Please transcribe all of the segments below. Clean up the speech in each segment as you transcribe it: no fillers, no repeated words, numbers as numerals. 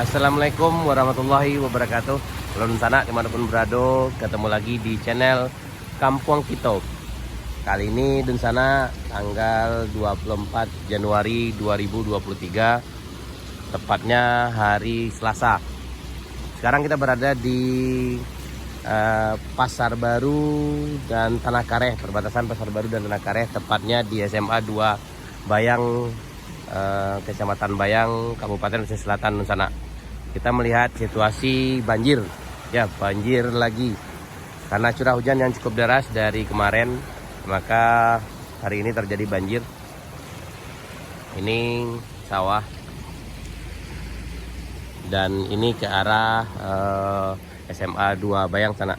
Assalamualaikum warahmatullahi wabarakatuh. Halo sana dimanapun berada, ketemu lagi di channel Kampung Kito. Kali ini Dunsana tanggal 24 Januari 2023, tepatnya hari Selasa. Sekarang kita berada di Pasar Baru dan Tanah Kareh, perbatasan Pasar Baru dan Tanah Kareh, tepatnya di SMA 2 Bayang, Kecamatan Bayang, Kabupaten Pesisir Selatan, Dunsana. Kita melihat situasi banjir, ya banjir lagi karena curah hujan yang cukup deras dari kemarin, maka hari ini terjadi banjir. Ini sawah dan ini ke arah SMA 2 Bayang sana.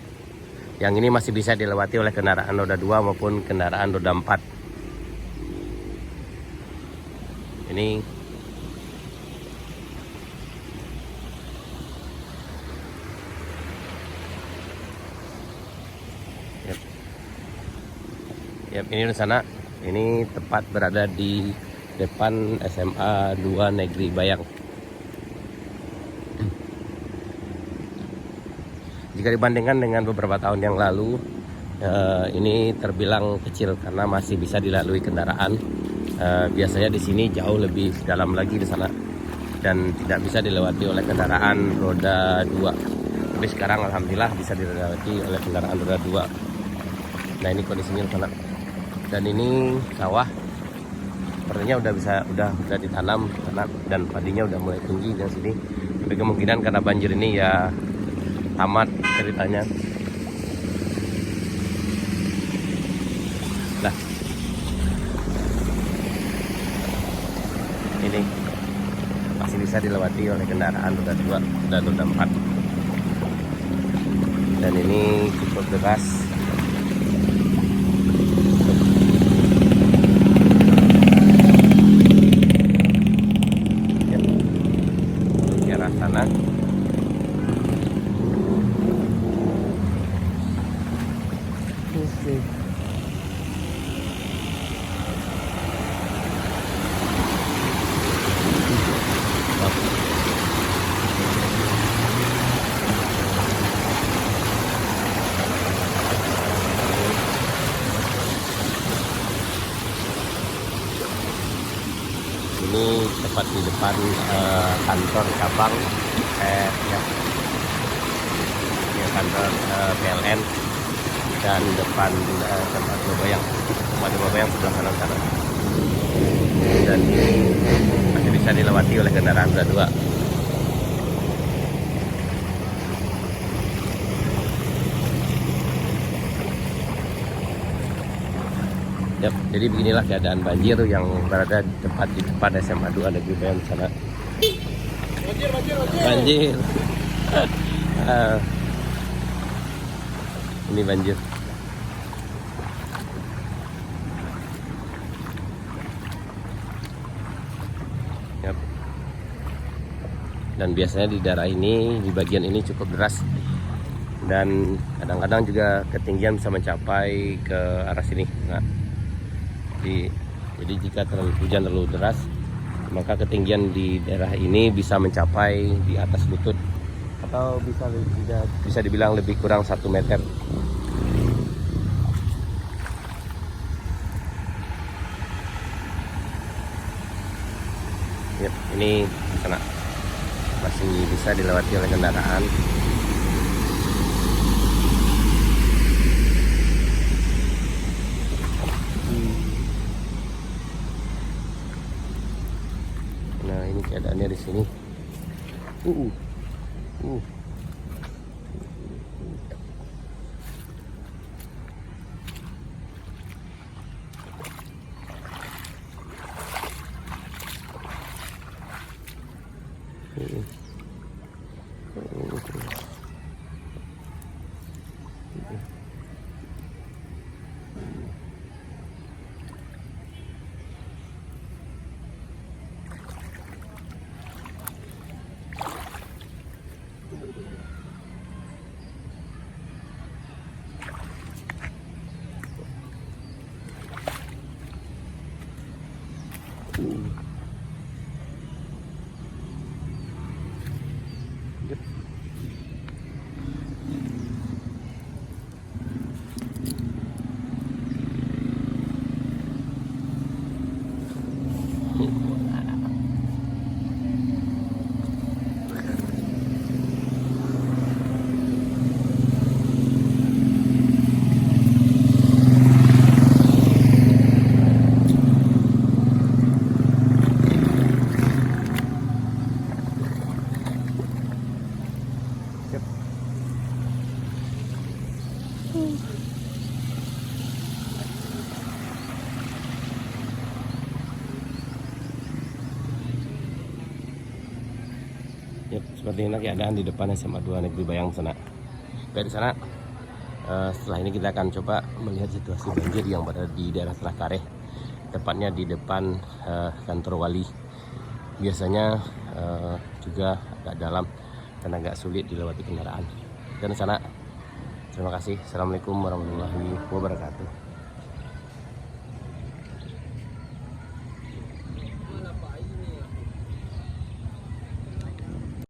Yang ini masih bisa dilewati oleh kendaraan roda 2 maupun kendaraan roda 4. Ini ini di sana. Ini tepat berada di depan SMA 2 Negeri Bayang. Jika dibandingkan dengan beberapa tahun yang lalu, ini terbilang kecil karena masih bisa dilalui kendaraan. Biasanya di sini jauh lebih dalam lagi di sana dan tidak bisa dilewati oleh kendaraan roda 2. Tapi sekarang alhamdulillah bisa dilewati oleh kendaraan roda 2. Nah, ini kondisinya di sana. Dan ini sawah sepertinya udah ditanam dan padinya udah mulai tinggi di sini. Tapi kemungkinan karena banjir ini ya tamat ceritanya. Nah, ini masih bisa dilewati oleh kendaraan roda 2 dan roda 4. Dan ini cukup deras. Sana. Ini tepat di depan kantor cabang kantor PLN dan depan tempat Bayang, Bayang sebelah kanan sana. Dan ini masih bisa dilewati oleh kendaraan roda 2. Yap, jadi beginilah keadaan banjir yang berada tepat di depan SMA 2 Negeri Bayang sana. Banjir. Ini banjir. Yap. Dan biasanya di daerah ini, di bagian ini cukup deras. Dan kadang-kadang juga ketinggian bisa mencapai ke arah sini. Nah, jadi jika hujan terlalu deras, maka ketinggian di daerah ini bisa mencapai di atas lutut atau bisa dibilang lebih kurang 1 meter. Yep, ini sana masih bisa dilewati oleh kendaraan. Nah, ini keadaannya di sini. Seperti ini keadaan di depan SMA 2 Negeri Bayang sana. Baik di sana. Setelah ini kita akan coba melihat situasi banjir yang berada di daerah Telahkareh, tepatnya di depan kantor wali. Biasanya juga agak dalam dan agak sulit dilewati kendaraan. Dan sana, terima kasih. Assalamualaikum warahmatullahi wabarakatuh.